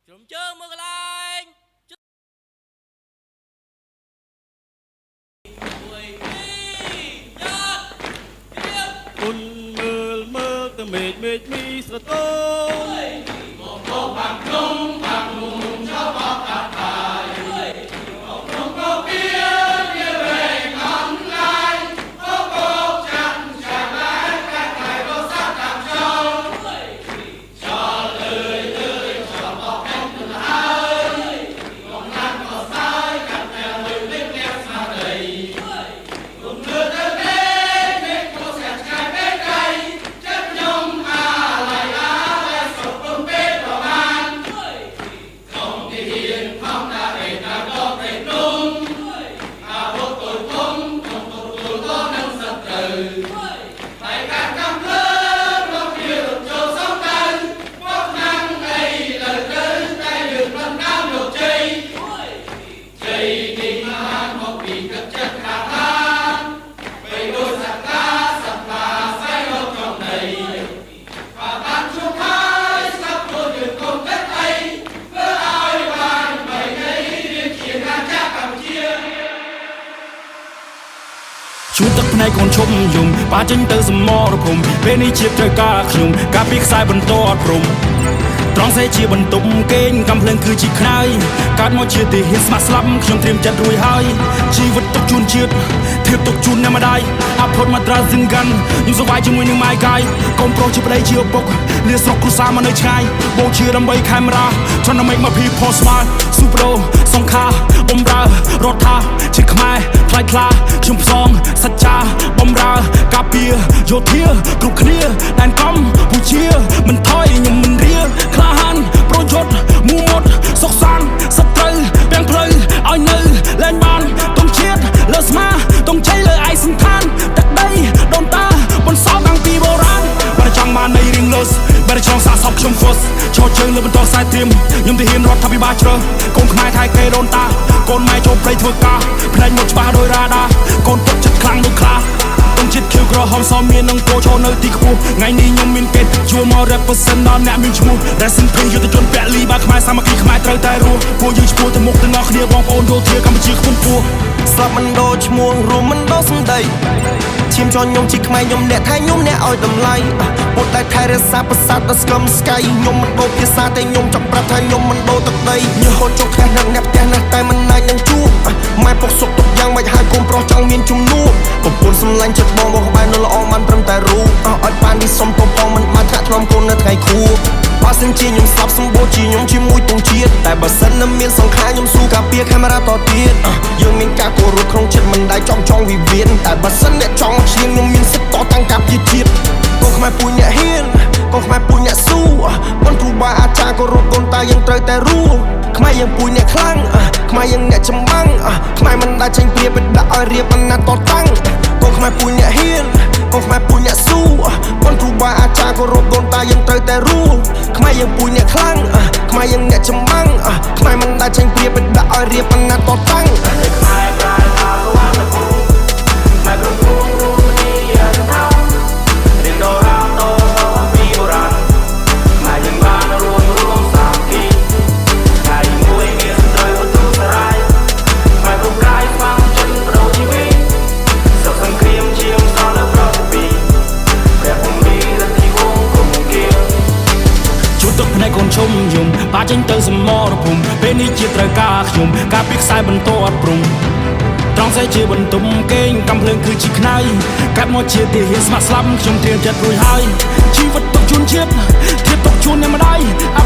Chùm chơ mưa lại Quân mơ mơ ta mệt mệt mi sợ tôi một cô bằng công bằng mùng cho bọc cả bài một công cô biết như về ngắm ngay có cô chẳng chả lẽ các thầy cô sát làm cho lời cho bọc em từ hai còn đang có sai cả nhà người biết leo xa đầy cùng đưa tới bên bên cô sẽ trái bên đây chất nhung lại sụp bông bếp vào ban không thì hiền không đã về ta có thể đúng vô tội không có nâng sập từ tại các năm lớn nó nhiều trâu sống tay quốc năng đây lời tới tay đường lần cao được chây chây mà một vì vật chất hạ than vậy đôi giặc ta sập và say đâu trong đầy và tan chung hai sắp vô đường công đất ấy vỡ ai bàn bảy ngày liên chiến ngang cha Campuchia ជួទឹកភ្នែកកូនឈុំយំបាចេញទៅសមរភូមិពេលនេះជាតិត្រូវការខ្ញុំការពីខ្សែបន្តអត់ព្រំត្រង់សេជាបន្ទប់គេងកំភ្លើងគឺជាខ្នើយកើតមកជាទីហ៊ានស្មាក់ស្លាប់ខ្ញុំត្រៀមចិត្តរួចហើយជីវិតទុកជូនជាតិធៀបទុកជូនអ្នកម្ដាយអផុតមកត្រាសិនកាន់ខ្ញុំសប្បាយជាមួយនឹងម៉ាយកាយកូនប្រុសជាប្តីជាឪពុកលាស្រុកគ្រួសារមកនៅឆ្ងាយបូជាដើម្បីខេមរាឆ្នើ make my people smile ស៊ូប្រូសង្ខាបំរើរដ្ឋាជាខ្មែរថ្លៃថ្លាខ្ញុំផ្សងសច្ចាបំរើការពារយោធាគ្រប់គ្នាដែនកម្ពុជាមិនថយខ្ញុំមិនរៀក្លាហានប្រយុទ្ធមូមុតសុខសាន្តសត្រូវពាំងផ្លូវឲ្យនៅលែងបានទុំជាតិលើស្មាទុំជ័យលើឯកសន្តានទឹកដីដូនតាបន្សល់តាំងពីបុរាណបើចង់បាននៃរៀងលុសបើចង់សាកសពខ្ញុំ first ឈរជើងលើបន្តខ្សែត្រៀមខ្ញុំទៅហ៊ានរដ្ឋាភិបាលជ្រើសកូនខ្មែរថៃគេដូនតាកូនម៉ែចូលព្រៃធ្វើការផ្នែកមកច្បាស់ដោយរ៉ាដាកូនពុកចិត្តខ្លាំងដូចខ្លាទុំជាតិខៀវក្រហមសមមាននឹងគោចូលនៅទីខ្ពស់ថ្ងៃនេះខ្ញុំមានគេជួមក represent ដល់អ្នកមានឈ្មោះ Rest in peace យុទ្ធជនពលីបាខ្មែរសាមគ្គីខ្មែរត្រូវតែរស់ពួកយើងឈ្មោះទៅមុខទាំងអស់គ្នាបងប្អូនយោធាកម្ពុជាខ្ពង់ខ្ពស់ស្លាប់មិនដូរឈ្មោះរួមមិនដូរសម្ដីឈាមជន់ខ្ញុំជាខ្មែរខ្ញុំអ្នកថៃខ្ញុំអ្នកឲ្យតម្លៃពុតតែថែរក្សាប្រាសាទដល់ស្គមស្កៃខ្ញុំមិនដូរភាសាតែខ្ញុំចង់ប្រាប់ថាខ្ញុំមិនដូរទឹកដីញើហូតចុកផ្ទះនឹងអ្នកផ្ទះណាស់តែមិនអាចនឹងជួបម៉ែពុកសុកទុកយ៉ាងមិនហើយកូនប្រុសចង់មានជំនួសប្រពន្ធសម្លាញ់ចិត្តបងក្បែរនៅល្អបានត្រឹមតែរូបឲ្យបាននេះសុំទៅផងមិនបានថាធ្នំកូននៅថ្ងៃខួបបើសិនជាខ្ញុំស្លាប់សម្បូរជាខ្ញុំជាមួយទងជាតិតែបើសិននៅមានសង្ខារខ្ញុំស៊ូការពារកាមេរ៉ាតទៀតយើងមានការគោរពក្នុងចិត្តមិនដែលចង់វិវាទតែបើសិនអ្នកចង់ឈ្នះខ្ញុំមានសិទ្ធិតតាំងការពារជាតិកូនខ្មែរពួយអ្នកហ៊ានកូនខ្មែរពួយអ្នកស៊ូបងគ្រូបាអាចារ្យគោរពកូនតាយើងត្រូវតែរស់ខ្មែរយើងពួយអ្នកខ្លាំងខ្មែរយើងអ្នកចម្បាំងខ្មែរមិនដែលចេញព្រាបដាក់ឲ្យរៀបអាណត្តិតតាំងកូនខ្មែរពួយអ្នកហ៊ានកូនខ្មែរពួយអ្នកស៊ូបងគ្រូបាអាចារ្យគោរពកូនតាយើងត្រូវតែរស់ខ្មែរយើងពួយអ្នកខ្លាំងខ្មែរយើងអ្នកចម្បាំងខ្មែរមិនដែលចេញព្រាបដាក់ឲ្យរៀបអាណត្តិតតាំងខ្មែរប្រែថាវត្តគូខ្មែរគ្រប់គ្រងរួមគ្នាទៅរៀនដល់រ៉ាតពីបុរាណខ្មែរយើងបានរួមសាមគ្គីថ្ងៃមួយមានស្ត្រីបន្ទូសារាយខ្មែរគ្រប់កាយស្វាងចិត្តប្រោជីវិតសុខសង្គ្រាមជាងសល់នៅប្រតិពីព្រះភូមិរទ្ធីវងគុំគៀជួទឹកភ្នែកកូនឈុំយំបាចេញទៅសមរភូមិពេលនេះជាត្រូវការខ្ញុំការពីខ្សែបន្តអត់ព្រំត្រង់សេជាបន្ទុំគេងកំភ្លើងគឺជាខ្នើយកាត់មកជាទីហ៊ានស្មាក់ស្លាប់ខ្ញុំត្រៀមចិត្តរួចហើយជីវិតទុកជូនជាតិធៀបទុកជូនអ្នកម្ដាយអ